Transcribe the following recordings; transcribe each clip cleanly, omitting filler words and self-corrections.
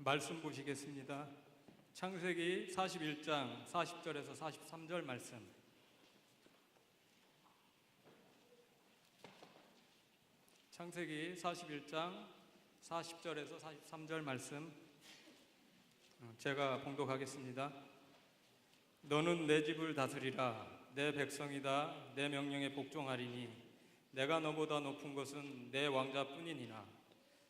말씀 보시겠습니다. 창세기 41장 40절에서 43절 말씀. 창세기 41장 40절에서 43절 말씀 제가 봉독하겠습니다. 너는 내 집을 다스리라. 내 백성이다. 내 명령에 복종하리니 내가 너보다 높은 것은 내 왕자뿐이니라.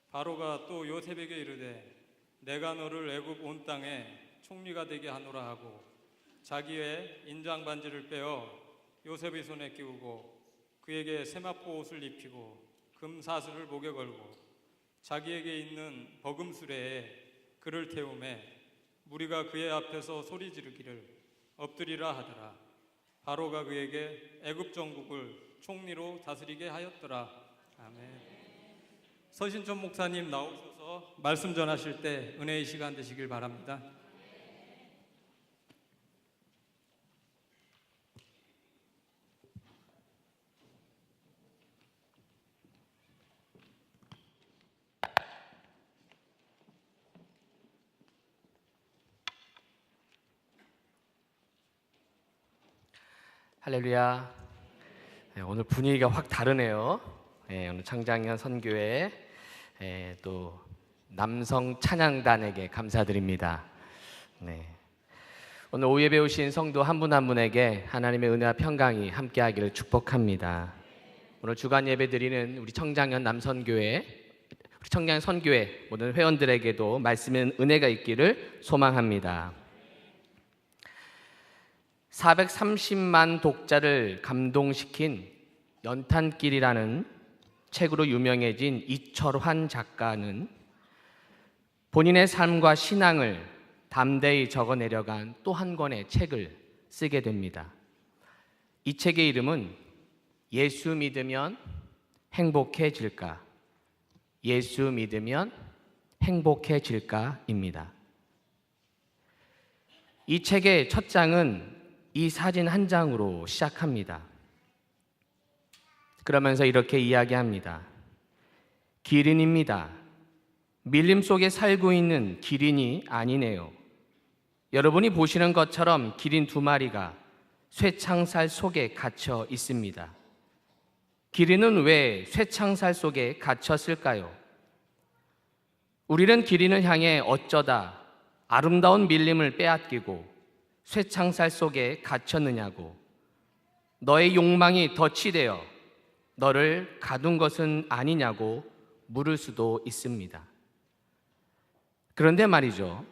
바로가 또 요셉에게 이르되 내가 너를 애굽 온 땅에 총리가 되게 하노라 하고 자기의 인장 반지를 빼어 요셉의 손에 끼우고 그에게 세마포 옷을 입히고 금 사슬을 목에 걸고 자기에게 있는 버금수레에 그를 태우매 무리가 그의 앞에서 소리 지르기를 엎드리라 하더라. 바로가 그에게 애굽 정국을 총리로 다스리게 하였더라. 아멘. 서신천 목사님 나오셔서 말씀 전하실 때 은혜의 시간 되시길 바랍니다. 할렐루야. 오늘 분위기가 확 다르네요. 오늘 창장현 선교회 또 남성 찬양단에게 감사드립니다. 오늘 오후에 배우신 성도 한 분 한 분에게 하나님의 은혜와 평강이 함께하기를 축복합니다. 오늘 주간 예배 드리는 우리 청장현 남선교회, 우리 청장현 선교회 모든 회원들에게도 말씀의 은혜가 있기를 소망합니다. 430만 독자를 감동시킨 연탄길이라는 책으로 유명해진 이철환 작가는 본인의 삶과 신앙을 담대히 적어내려간 또 한 권의 책을 쓰게 됩니다. 이 책의 이름은 예수 믿으면 행복해질까? 예수 믿으면 행복해질까입니다. 이 책의 첫 장은 이 사진 한 장으로 시작합니다. 그러면서 이렇게 이야기합니다. 기린입니다. 밀림 속에 살고 있는 기린이 아니네요. 여러분이 보시는 것처럼 기린 2마리가 쇠창살 속에 갇혀 있습니다. 기린은 왜 쇠창살 속에 갇혔을까요? 우리는 기린을 향해 어쩌다 아름다운 밀림을 빼앗기고 쇠창살 속에 갇혔느냐고, 너의 욕망이 덫이되어 너를 가둔 것은 아니냐고 물을 수도 있습니다. 그런데 말이죠,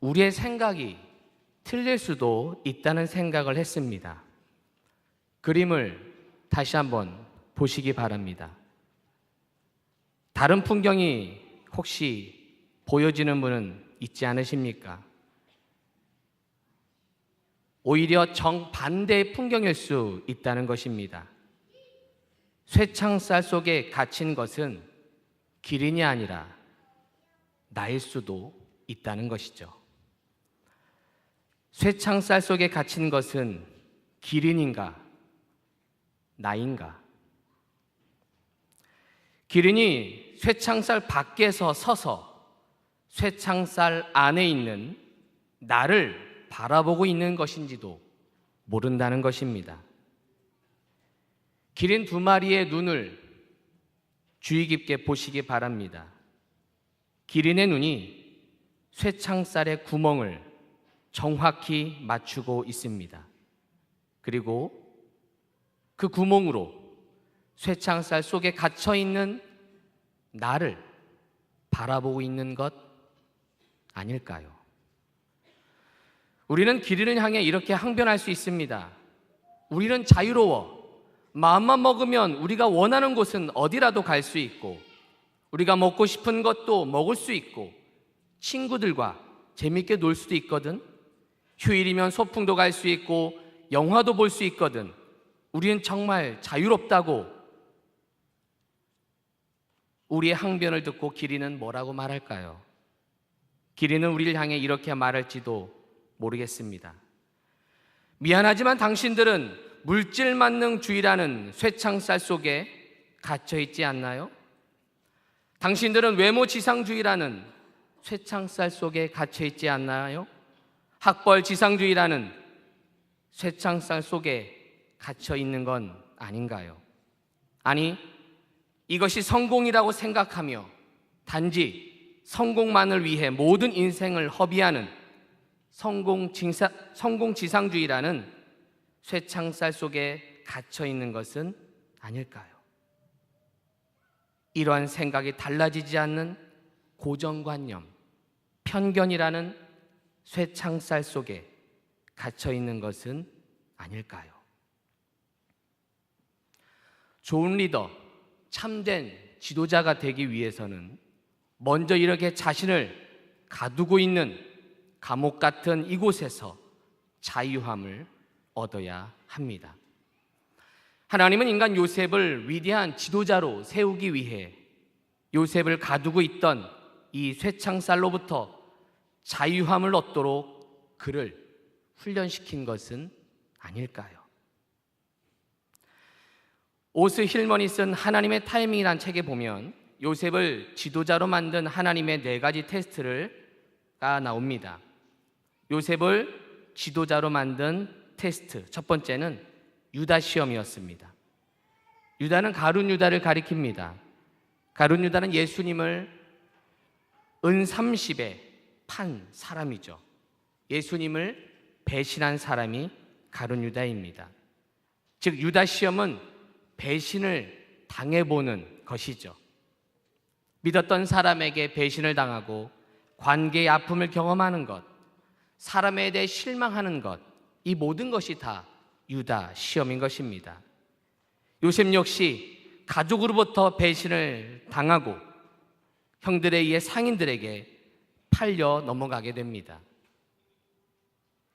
우리의 생각이 틀릴 수도 있다는 생각을 했습니다. 그림을 다시 한번 보시기 바랍니다. 다른 풍경이 혹시 보여지는 분은 있지 않으십니까? 오히려 정반대의 풍경일 수 있다는 것입니다. 쇠창살 속에 갇힌 것은 기린이 아니라 나일 수도 있다는 것이죠. 쇠창살 속에 갇힌 것은 기린인가, 나인가? 기린이 쇠창살 밖에서 서서 쇠창살 안에 있는 나를 바라보고 있는 것인지도 모른다는 것입니다. 기린 2마리의 눈을 주의 깊게 보시기 바랍니다. 기린의 눈이 쇠창살의 구멍을 정확히 맞추고 있습니다. 그리고 그 구멍으로 쇠창살 속에 갇혀있는 나를 바라보고 있는 것 아닐까요? 우리는 기린을 향해 이렇게 항변할 수 있습니다. 우리는 자유로워. 마음만 먹으면 우리가 원하는 곳은 어디라도 갈 수 있고, 우리가 먹고 싶은 것도 먹을 수 있고, 친구들과 재밌게 놀 수도 있거든. 휴일이면 소풍도 갈 수 있고 영화도 볼 수 있거든. 우리는 정말 자유롭다고. 우리의 항변을 듣고 기린은 뭐라고 말할까요? 기린은 우리를 향해 이렇게 말할지도 모르겠습니다. 미안하지만 당신들은 물질만능주의라는 쇠창살 속에 갇혀 있지 않나요? 당신들은 외모지상주의라는 쇠창살 속에 갇혀 있지 않나요? 학벌 지상주의라는 쇠창살 속에 갇혀 있는 건 아닌가요? 아니, 이것이 성공이라고 생각하며 단지 성공만을 위해 모든 인생을 허비하는 성공지상주의라는 쇠창살 속에 갇혀 있는 것은 아닐까요? 이러한 생각이 달라지지 않는 고정관념, 편견이라는 쇠창살 속에 갇혀 있는 것은 아닐까요? 좋은 리더, 참된 지도자가 되기 위해서는 먼저 이렇게 자신을 가두고 있는 감옥 같은 이곳에서 자유함을 얻어야 합니다. 하나님은 인간 요셉을 위대한 지도자로 세우기 위해 요셉을 가두고 있던 이 쇠창살로부터 자유함을 얻도록 그를 훈련시킨 것은 아닐까요? 오스 힐먼이 쓴 하나님의 타이밍이란 책에 보면 요셉을 지도자로 만든 하나님의 4가지 테스트가 나옵니다. 요셉을 지도자로 만든 테스트, 첫 번째는 유다 시험이었습니다. 유다는 가룟 유다를 가리킵니다. 가룟 유다는 예수님을 은 30에 판 사람이죠. 예수님을 배신한 사람이 가룟 유다입니다. 즉 유다 시험은 배신을 당해보는 것이죠. 믿었던 사람에게 배신을 당하고 관계의 아픔을 경험하는 것, 사람에 대해 실망하는 것, 이 모든 것이 다 유다 시험인 것입니다. 요셉 역시 가족으로부터 배신을 당하고 형들에 의해 상인들에게 팔려 넘어가게 됩니다.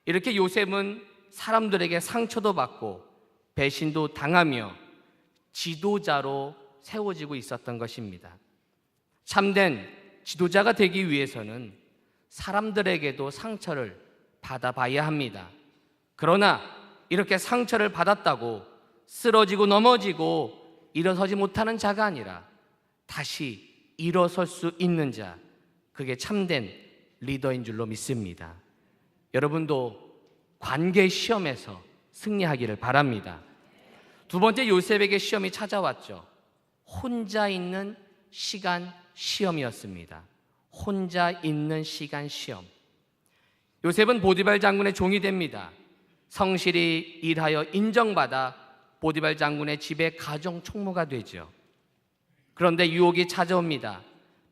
이렇게 요셉은 사람들에게 상처도 받고 배신도 당하며 지도자로 세워지고 있었던 것입니다. 참된 지도자가 되기 위해서는 사람들에게도 상처를 받아봐야 합니다. 그러나 이렇게 상처를 받았다고 쓰러지고 넘어지고 일어서지 못하는 자가 아니라 다시 일어설 수 있는 자, 그게 참된 리더인 줄로 믿습니다. 여러분도 관계 시험에서 승리하기를 바랍니다. 두 번째, 요셉에게 시험이 찾아왔죠. 혼자 있는 시간 시험이었습니다. 혼자 있는 시간 시험. 요셉은 보디발 장군의 종이 됩니다. 성실히 일하여 인정받아 보디발 장군의 집에 가정 총무가 되죠. 그런데 유혹이 찾아옵니다.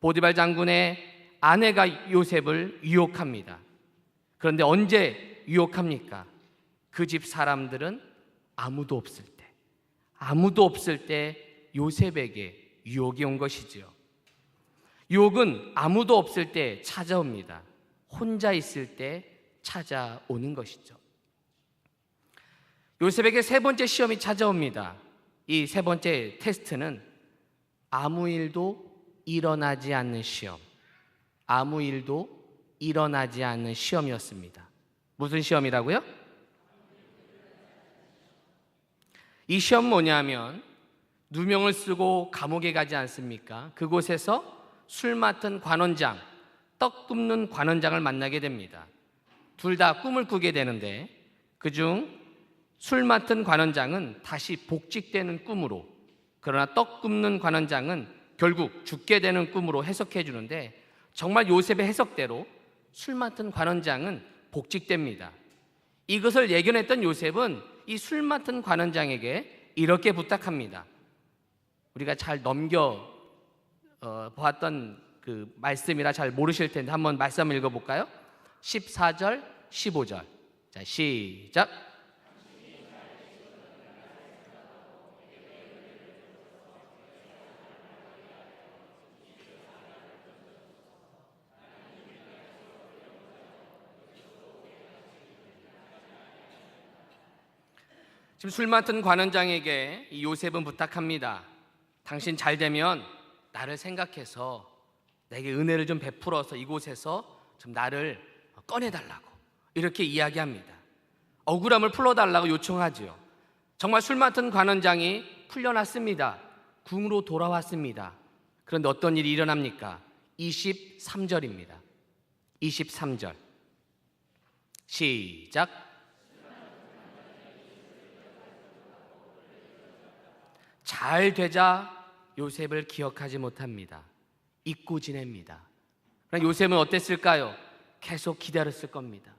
보디발 장군의 아내가 요셉을 유혹합니다. 그런데 언제 유혹합니까? 그 집 사람들은 아무도 없을 때 요셉에게 유혹이 온 것이지요. 유혹은 아무도 없을 때 찾아옵니다. 혼자 있을 때 찾아오는 것이죠. 요셉에게 세 번째 시험이 찾아옵니다. 이 세 번째 테스트는 아무 일도 일어나지 않는 시험, 아무 일도 일어나지 않는 시험이었습니다. 무슨 시험이라고요? 이 시험 뭐냐면 누명을 쓰고 감옥에 가지 않습니까? 그곳에서 술 맡은 관원장, 떡 굽는 관원장을 만나게 됩니다. 둘 다 꿈을 꾸게 되는데 그중 술 맡은 관원장은 다시 복직되는 꿈으로, 그러나 떡 굽는 관원장은 결국 죽게 되는 꿈으로 해석해 주는데 정말 요셉의 해석대로 술 맡은 관원장은 복직됩니다. 이것을 예견했던 요셉은 이 술 맡은 관원장에게 이렇게 부탁합니다. 우리가 잘 보았던 그 말씀이라 잘 모르실 텐데 한번 말씀 읽어볼까요? 14절, 15절. 자, 시작. 지금 술 맡은 관원장에게 이 요셉은 부탁합니다. 당신 잘 되면 나를 생각해서 내게 은혜를 좀 베풀어서 이곳에서 좀 나를 꺼내달라고 이렇게 이야기합니다. 억울함을 풀어달라고 요청하지요. 정말 술 맡은 관원장이 풀려났습니다. 궁으로 돌아왔습니다. 그런데 어떤 일이 일어납니까? 23절입니다. 23절. 시작. 잘 되자 요셉을 기억하지 못합니다. 잊고 지냅니다. 그러나 요셉은 어땠을까요? 계속 기다렸을 겁니다.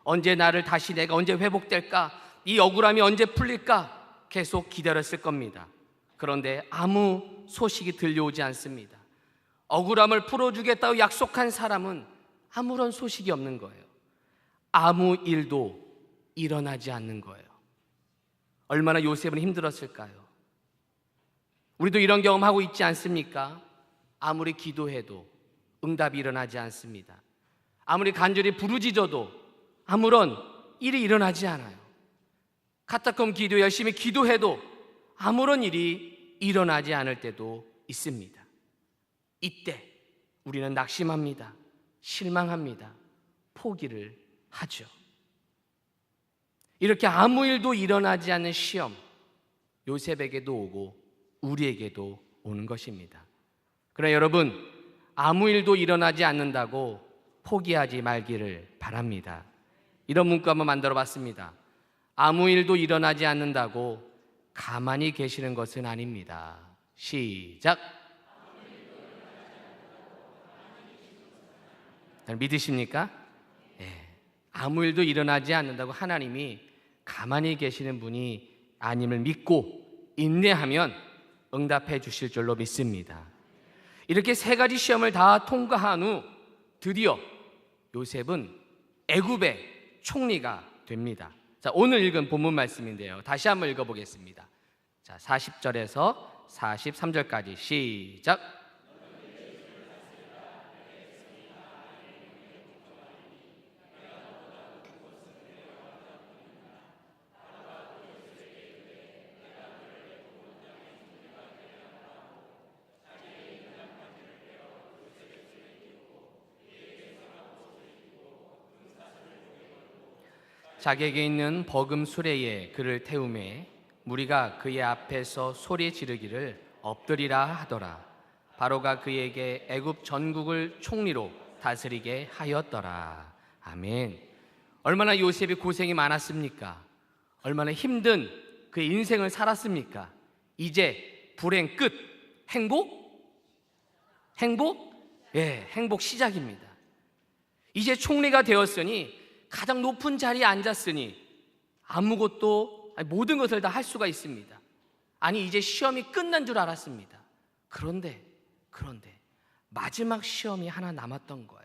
언제 나를 다시 내가 언제 회복될까? 이 억울함이 언제 풀릴까? 계속 기다렸을 겁니다. 그런데 아무 소식이 들려오지 않습니다. 억울함을 풀어주겠다고 약속한 사람은 아무런 소식이 없는 거예요. 아무 일도 일어나지 않는 거예요. 얼마나 요셉은 힘들었을까요? 우리도 이런 경험하고 있지 않습니까? 아무리 기도해도 응답이 일어나지 않습니다. 아무리 간절히 부르짖어도 아무런 일이 일어나지 않아요. 카타콤 기도 열심히 기도해도 아무런 일이 일어나지 않을 때도 있습니다. 이때 우리는 낙심합니다. 실망합니다. 포기를 하죠. 이렇게 아무 일도 일어나지 않는 시험, 요셉에게도 오고 우리에게도 오는 것입니다. 그러나 여러분, 아무 일도 일어나지 않는다고 포기하지 말기를 바랍니다. 이런 문구 한번 만들어 봤습니다. 아무 일도 일어나지 않는다고 가만히 계시는 것은 아닙니다. 시작. 믿으십니까? 아무 일도 일어나지 않는다고 하나님이 가만히 계시는 분이 아님을 믿고 인내하면 응답해 주실 줄로 믿습니다. 이렇게 세 가지 시험을 다 통과한 후 드디어 요셉은 애굽의 총리가 됩니다. 자, 오늘 읽은 본문 말씀인데요. 다시 한번 읽어보겠습니다. 자, 40절에서 43절까지 시작. 자객에 있는 버금 수레에 그를 태우매 무리가 그의 앞에서 소리 지르기를 엎드리라 하더라. 바로가 그에게 애굽 전국을 총리로 다스리게 하였더라. 아멘. 얼마나 요셉이 고생이 많았습니까? 얼마나 힘든 그의 인생을 살았습니까? 이제 불행 끝. 행복? 행복? 예, 행복 시작입니다. 이제 총리가 되었으니 가장 높은 자리에 앉았으니 아무것도 모든 것을 다 할 수가 있습니다. 아니 이제 시험이 끝난 줄 알았습니다. 그런데 마지막 시험이 하나 남았던 거예요.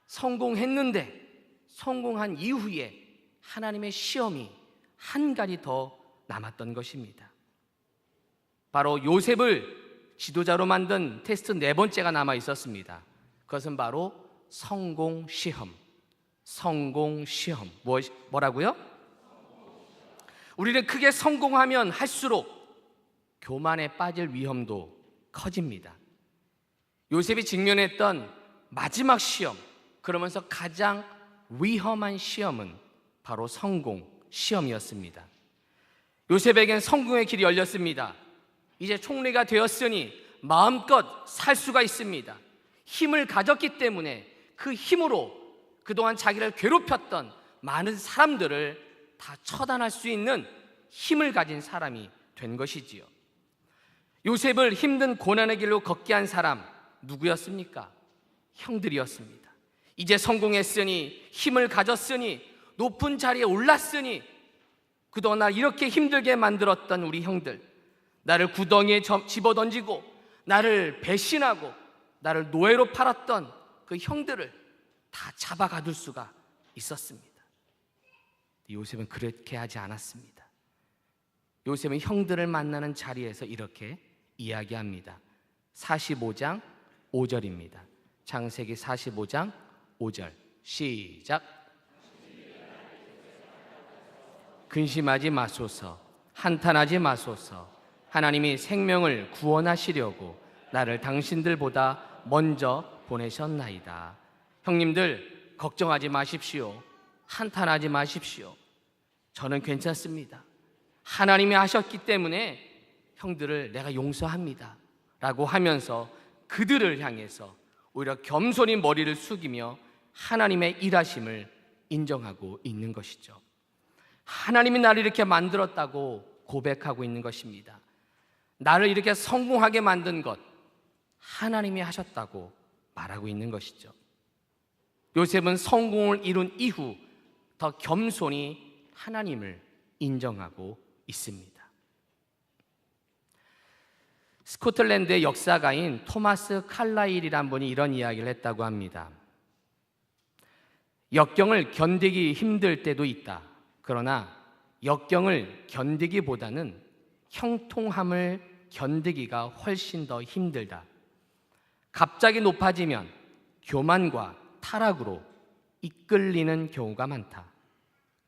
성공했는데 성공한 이후에 하나님의 시험이 한 가지 더 남았던 것입니다. 바로 요셉을 지도자로 만든 테스트 네 번째가 남아 있었습니다. 그것은 바로 성공시험. 성공시험. 뭐라고요? 우리는 크게 성공하면 할수록 교만에 빠질 위험도 커집니다. 요셉이 직면했던 마지막 시험, 그러면서 가장 위험한 시험은 바로 성공시험이었습니다. 요셉에겐 성공의 길이 열렸습니다. 이제 총리가 되었으니 마음껏 살 수가 있습니다. 힘을 가졌기 때문에 그 힘으로 그동안 자기를 괴롭혔던 많은 사람들을 다 처단할 수 있는 힘을 가진 사람이 된 것이지요. 요셉을 힘든 고난의 길로 걷게 한 사람 누구였습니까? 형들이었습니다. 이제 성공했으니, 힘을 가졌으니, 높은 자리에 올랐으니, 그동안 날 이렇게 힘들게 만들었던 우리 형들, 나를 구덩이에 집어던지고 나를 배신하고 나를 노예로 팔았던 그 형들을 다 잡아가둘 수가 있었습니다. 요셉은 그렇게 하지 않았습니다. 요셉은 형들을 만나는 자리에서 이렇게 이야기합니다. 45장 5절입니다. 창세기 45장 5절 시작. 근심하지 마소서, 한탄하지 마소서. 하나님이 생명을 구원하시려고 나를 당신들보다 먼저 보내셨나이다. 형님들 걱정하지 마십시오. 한탄하지 마십시오. 저는 괜찮습니다. 하나님이 하셨기 때문에 형들을 내가 용서합니다 라고 하면서 그들을 향해서 오히려 겸손히 머리를 숙이며 하나님의 일하심을 인정하고 있는 것이죠. 하나님이 나를 이렇게 만들었다고 고백하고 있는 것입니다. 나를 이렇게 성공하게 만든 것 하나님이 하셨다고 말하고 있는 것이죠. 요셉은 성공을 이룬 이후 더 겸손히 하나님을 인정하고 있습니다. 스코틀랜드의 역사가인 토마스 칼라일이란 분이 이런 이야기를 했다고 합니다. 역경을 견디기 힘들 때도 있다. 그러나 역경을 견디기보다는 형통함을 견디기가 훨씬 더 힘들다. 갑자기 높아지면 교만과 타락으로 이끌리는 경우가 많다.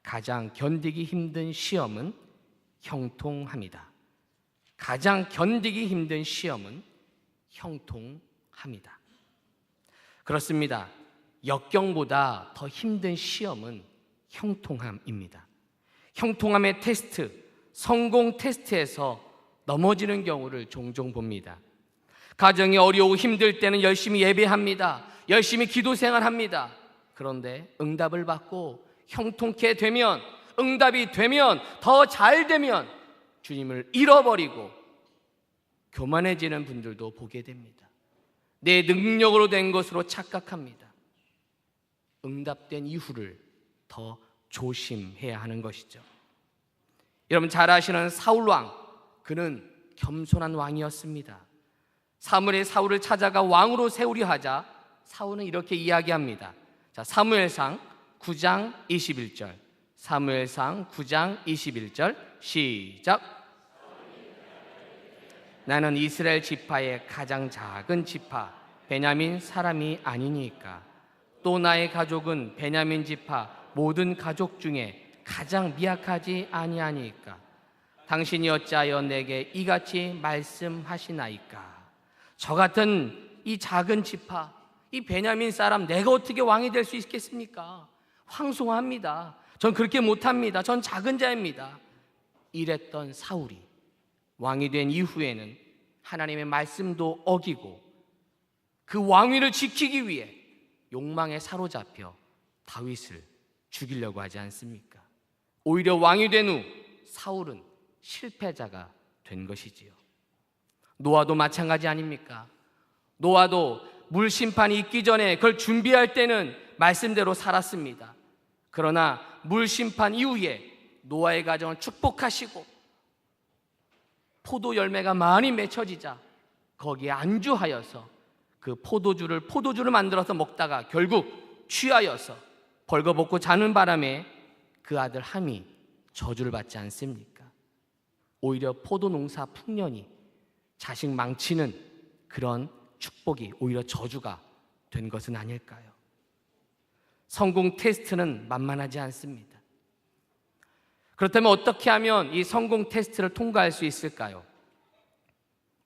가장 견디기 힘든 시험은 형통함이다. 가장 견디기 힘든 시험은 형통함이다. 그렇습니다. 역경보다 더 힘든 시험은 형통함입니다. 형통함의 테스트, 성공 테스트에서 넘어지는 경우를 종종 봅니다. 가정이 어려우고 힘들 때는 열심히 예배합니다. 열심히 기도 생활합니다. 그런데 응답을 받고 형통케 되면, 응답이 되면, 더 잘 되면 주님을 잃어버리고 교만해지는 분들도 보게 됩니다. 내 능력으로 된 것으로 착각합니다. 응답된 이후를 더 조심해야 하는 것이죠. 여러분 잘 아시는 사울 왕, 그는 겸손한 왕이었습니다. 사무엘이 사울을 찾아가 왕으로 세우려 하자 사울은 이렇게 이야기합니다. 자, 사무엘상 9장 21절. 사무엘상 9장 21절 시작. 나는 이스라엘 지파의 가장 작은 지파 베냐민 사람이 아니니까. 또 나의 가족은 베냐민 지파 모든 가족 중에 가장 미약하지 아니하니까. 당신이 어찌하여 내게 이같이 말씀하시나이까. 저 같은 이 작은 지파, 이 베냐민 사람 내가 어떻게 왕이 될 수 있겠습니까? 황송합니다. 전 그렇게 못합니다. 전 작은 자입니다. 이랬던 사울이 왕이 된 이후에는 하나님의 말씀도 어기고 그 왕위를 지키기 위해 욕망에 사로잡혀 다윗을 죽이려고 하지 않습니까? 오히려 왕이 된 후 사울은 실패자가 된 것이지요. 노아도 마찬가지 아닙니까? 노아도 물 심판이 있기 전에 그걸 준비할 때는 말씀대로 살았습니다. 그러나 물 심판 이후에 노아의 가정을 축복하시고 포도 열매가 많이 맺혀지자 거기에 안주하여서 그 포도주를 만들어서 먹다가 결국 취하여서 벌거벗고 자는 바람에 그 아들 함이 저주를 받지 않습니까? 오히려 포도 농사 풍년이 자식 망치는 그런 축복이 오히려 저주가 된 것은 아닐까요? 성공 테스트는 만만하지 않습니다. 그렇다면 어떻게 하면 이 성공 테스트를 통과할 수 있을까요?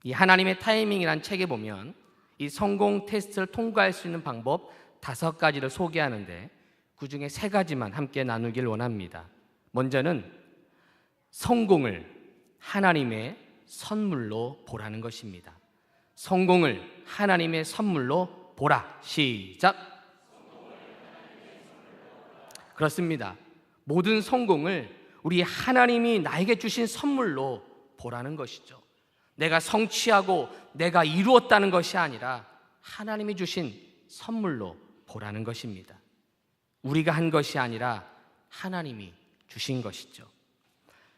이 하나님의 타이밍이라는 책에 보면 이 성공 테스트를 통과할 수 있는 방법 5가지를 소개하는데 그 중에 3가지만 함께 나누길 원합니다. 먼저는 성공을 하나님의 선물로 보라는 것입니다. 성공을 하나님의 선물로 보라. 시작. 그렇습니다. 모든 성공을 우리 하나님이 나에게 주신 선물로 보라는 것이죠. 내가 성취하고 내가 이루었다는 것이 아니라 하나님이 주신 선물로 보라는 것입니다. 우리가 한 것이 아니라 하나님이 주신 것이죠.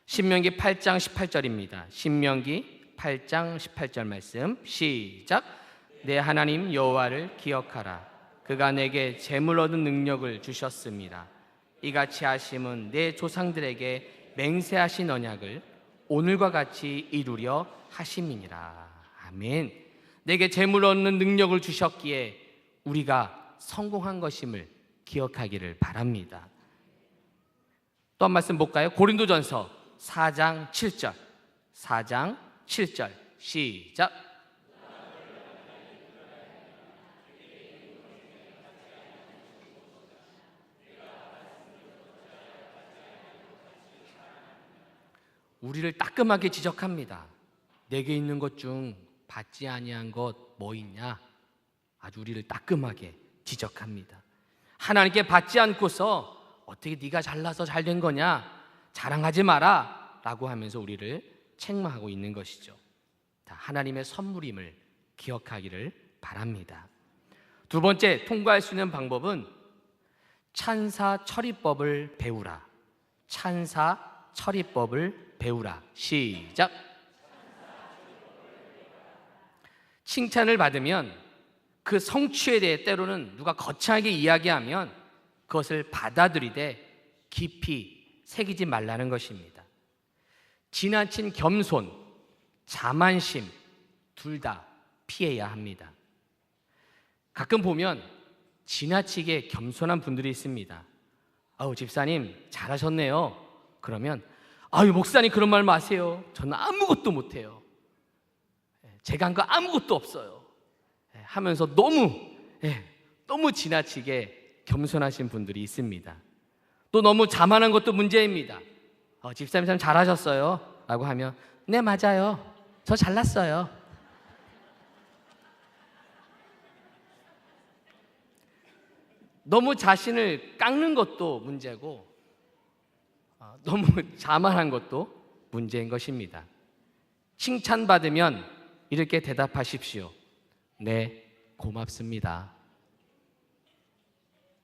신명기 8장 18절입니다. 신명기 8장 18절 말씀 시작. 내 하나님 여호와를 기억하라. 그가 내게 재물 얻는 능력을 주셨습니다. 이같이 하심은 내 조상들에게 맹세하신 언약을 오늘과 같이 이루려 하심이니라. 아멘. 내게 재물 얻는 능력을 주셨기에 우리가 성공한 것임을 기억하기를 바랍니다. 또 한 말씀 볼까요? 고린도전서 4장 7절. 4장 7절 시작. 우리를 따끔하게 지적합니다. 내게 있는 것 중 받지 아니한 것 뭐 있냐? 아주 우리를 따끔하게 지적합니다. 하나님께 받지 않고서 어떻게 네가 잘나서 잘 된 거냐, 자랑하지 마라 라고 하면서 우리를 책망하고 있는 것이죠. 다 하나님의 선물임을 기억하기를 바랍니다. 두 번째, 통과할 수 있는 방법은 찬사 처리법을 배우라. 찬사 처리법을 배우라. 시작. 칭찬을 받으면 그 성취에 대해 때로는 누가 거창하게 이야기하면 그것을 받아들이되 깊이 새기지 말라는 것입니다. 지나친 겸손, 자만심 둘 다 피해야 합니다. 가끔 보면 지나치게 겸손한 분들이 있습니다. 아우, 집사님 잘하셨네요. 그러면 아유, 목사님 그런 말 마세요. 저는 아무것도 못해요. 제가 한 거 아무것도 없어요. 하면서 너무 지나치게 겸손하신 분들이 있습니다. 또 너무 자만한 것도 문제입니다. 집사님 참 잘하셨어요 라고 하면 네, 맞아요. 저 잘났어요. 너무 자신을 깎는 것도 문제고 너무 자만한 것도 문제인 것입니다. 칭찬받으면 이렇게 대답하십시오. 네, 고맙습니다.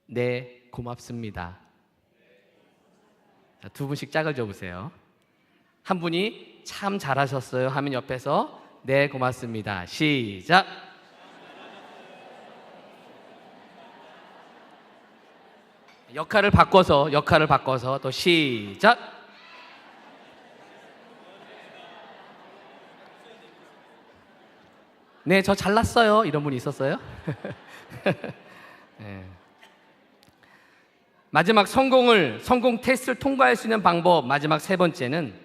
네, 고맙습니다. 자, 두 분씩 짝을 줘보세요. 한 분이 참 잘하셨어요 하면 옆에서 네, 고맙습니다. 시작. 역할을 바꿔서 또 시작. 네, 저 잘났어요. 이런 분이 있었어요? 네. 마지막 성공 테스트를 통과할 수 있는 방법, 마지막 세 번째는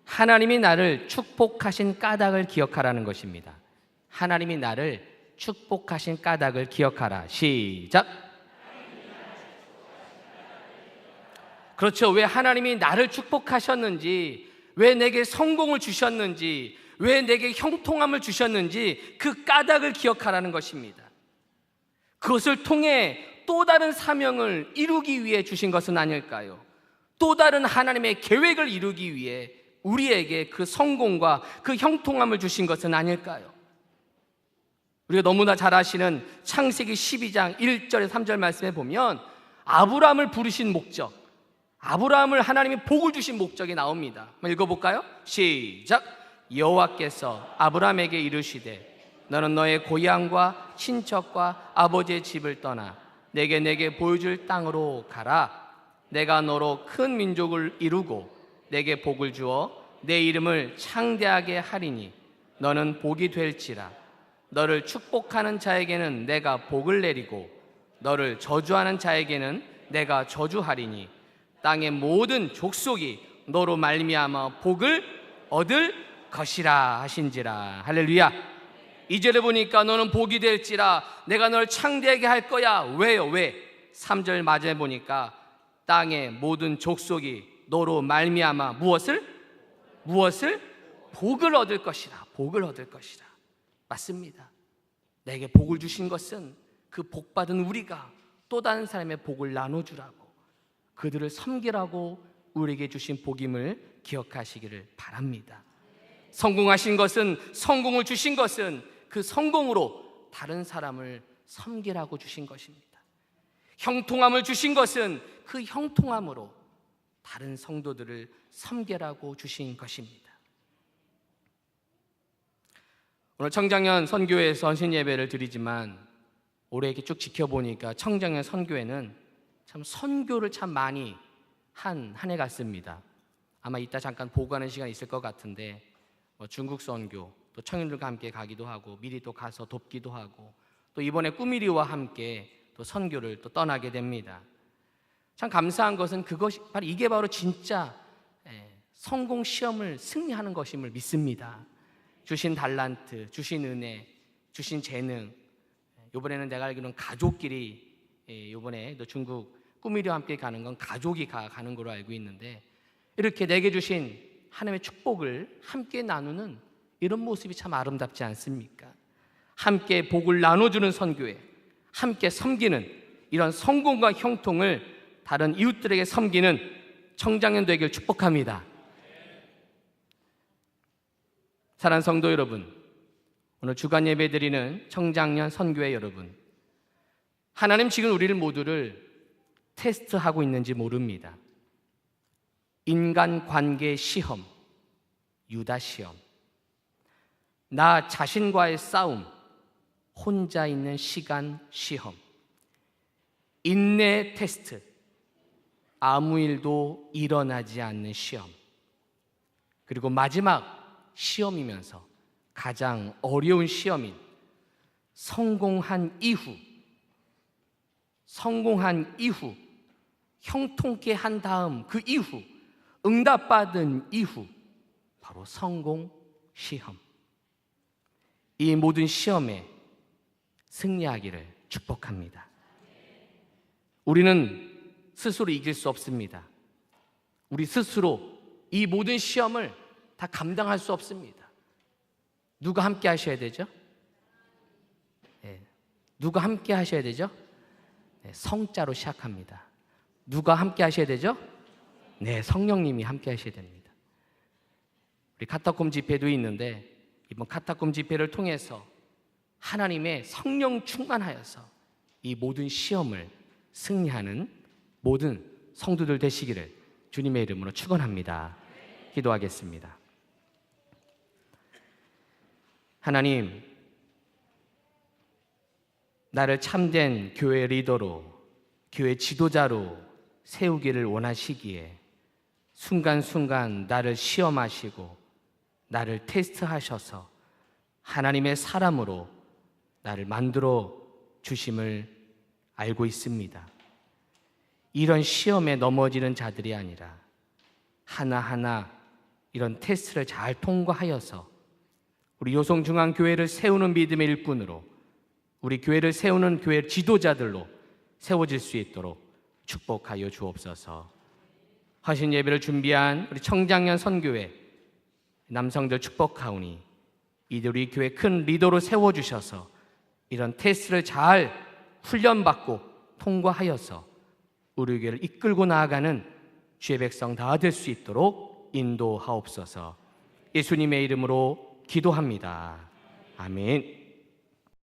하나님이 나를 축복하신 까닭을 기억하라는 것입니다. 하나님이 나를 축복하신 까닭을 기억하라. 시작. 그렇죠. 왜 하나님이 나를 축복하셨는지, 왜 내게 성공을 주셨는지, 왜 내게 형통함을 주셨는지 그 까닭을 기억하라는 것입니다. 그것을 통해 또 다른 사명을 이루기 위해 주신 것은 아닐까요? 또 다른 하나님의 계획을 이루기 위해 우리에게 그 성공과 그 형통함을 주신 것은 아닐까요? 우리가 너무나 잘 아시는 창세기 12장 1절에 3절 말씀에 보면 아브라함을 부르신 목적, 아브라함을 하나님이 복을 주신 목적이 나옵니다. 한번 읽어볼까요? 시작. 여호와께서 아브라함에게 이르시되 너는 너의 고향과 친척과 아버지의 집을 떠나 내게 보여줄 땅으로 가라. 내가 너로 큰 민족을 이루고 내게 복을 주어 내 이름을 창대하게 하리니 너는 복이 될지라. 너를 축복하는 자에게는 내가 복을 내리고 너를 저주하는 자에게는 내가 저주하리니 땅의 모든 족속이 너로 말미암아 복을 얻을 것이라 하신지라. 할렐루야. 2절에 보니까 너는 복이 될지라, 내가 널 창대하게 할 거야. 왜요? 왜? 3절 마지막에 보니까 땅의 모든 족속이 너로 말미암아 무엇을? 복을 얻을 것이라. 복을 얻을 것이라. 맞습니다. 내게 복을 주신 것은 그 복받은 우리가 또 다른 사람의 복을 나눠주라고, 그들을 섬기라고 우리에게 주신 복임을 기억하시기를 바랍니다. 성공하신 것은, 성공을 주신 것은 그 성공으로 다른 사람을 섬기라고 주신 것입니다. 형통함을 주신 것은 그 형통함으로 다른 성도들을 섬기라고 주신 것입니다. 오늘 청장년 선교회에서 헌신 예배를 드리지만 올해 이렇게 쭉 지켜보니까 청장년 선교회는 참 선교를 참 많이 한 해 같습니다. 아마 이따 잠깐 보고하는 시간이 있을 것 같은데 중국 선교, 또 청년들과 함께 가기도 하고 미리 또 가서 돕기도 하고, 또 이번에 꾸미리와 함께 또 선교를 또 떠나게 됩니다. 참 감사한 것은 이게 바로 진짜 성공 시험을 승리하는 것임을 믿습니다. 주신 달란트, 주신 은혜, 주신 재능, 이번에는 내가 알기로는 가족끼리, 이번에 또 중국 꾸미리와 함께 가는 건 가족이 가는 걸로 알고 있는데, 이렇게 내게 주신 하나님의 축복을 함께 나누는 이런 모습이 참 아름답지 않습니까? 함께 복을 나눠주는 선교회, 함께 섬기는 이런 성공과 형통을 다른 이웃들에게 섬기는 청장년 되길 축복합니다. 사랑하는 성도 여러분, 오늘 주간 예배 드리는 청장년 선교회 여러분, 하나님 지금 우리를 모두를 테스트하고 있는지 모릅니다. 인간관계 시험, 유다 시험, 나 자신과의 싸움, 혼자 있는 시간 시험, 인내 테스트, 아무 일도 일어나지 않는 시험, 그리고 마지막 시험이면서 가장 어려운 시험인 성공한 이후, 형통케 한 다음 그 이후, 응답받은 이후, 바로 성공 시험. 이 모든 시험에 승리하기를 축복합니다. 우리는 스스로 이길 수 없습니다. 우리 스스로 이 모든 시험을 다 감당할 수 없습니다. 누가 함께 하셔야 되죠? 누가 함께 하셔야 되죠? 성자로 시작합니다. 누가 함께 하셔야 되죠? 네, 성령님이 함께 하셔야 됩니다. 우리 카타콤 집회도 있는데 이번 카타콤 집회를 통해서 하나님의 성령 충만하여서 이 모든 시험을 승리하는 모든 성도들 되시기를 주님의 이름으로 축원합니다. 기도하겠습니다. 하나님, 나를 참된 교회 리더로, 교회 지도자로 세우기를 원하시기에 순간순간 나를 시험하시고 나를 테스트하셔서 하나님의 사람으로 나를 만들어 주심을 알고 있습니다. 이런 시험에 넘어지는 자들이 아니라 하나하나 이런 테스트를 잘 통과하여서 우리 요송중앙교회를 세우는 믿음의 일꾼으로, 우리 교회를 세우는 교회 지도자들로 세워질 수 있도록 축복하여 주옵소서. 헌신 예배를 준비한 우리 청장년 선교회 남성들 축복하오니 이들 우리 교회 큰 리더로 세워주셔서 이런 테스트를 잘 훈련받고 통과하여서 우리 교회를 이끌고 나아가는 주의 백성 다 될 수 있도록 인도하옵소서. 예수님의 이름으로 기도합니다. 아멘.